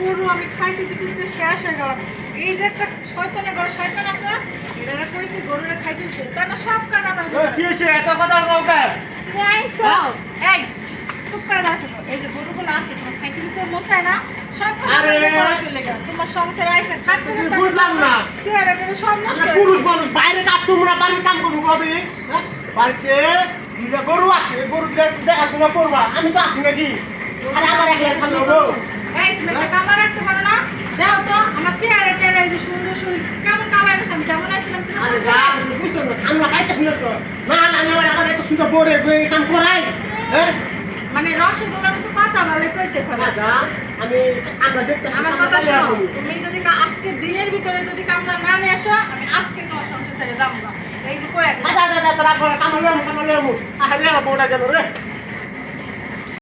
গরু আমি খাইতে দিতে দিতে শেষ হয়ে গেলাম। এই যে একটা শয়তানের ঘরে শয়তান আছে, এরা কইছে গরুরে খাইতে দিতে, তা না সব কাজ আমার কি হইছে এত কথা বলতে? এই চুপ করে দাঁড়াতে থাকো। এই যে গরুগুলো আছে তোমার খাইতে দিতে মন চায় না, সব কাজ আরে, চলে গেল। তোমার সংসার আইসা খাটতে তুমি বুঝলাম না। চেহারা টেরা সব নষ্ট আমরা হয়ে পুরুষ গেছে। মানুষ বাইরে কাজ করবো না, বাড়ির কাম করবো কবে? বাড়িতে দুইটা গরু আছে, গরু দেখাশোনা করবা। আমি তো আসি নাকি? আরে আমার একলা থাকলে হবো? এই তুমি একটা কামলা রাখতে পারো না? দাও তো আমার চেহারা টেরা এই যে সুন্দর সুন্দর কেমন কালার আছে, আমি কেমন আইছিলাম তুমি আরে জানো? যা, আমি বুঝলাম না, ঠান্ডা পাইতেছি না তো। না, না, আমি আমার এত সুন্দর বরে কাম করাই। হ্যাঁ? মানে রসগোল্লার মতো কথা বলে কইতে পারো। না, যা, আমরা দেখতেছি, আমার আমরা কথা কামলা শোনো, করবো। তুমি যদি আজকে দিনের ভিতরে যদি কামলা না নিয়ে আসো, আমি আজকে তোমার সংসার ছেড়ে যাবো না। এই যে কয়ে দিলাম। আচ্ছা, আচ্ছা, আচ্ছা, তারপরে কামলা নেবো। আরে, বউটা গেল রে।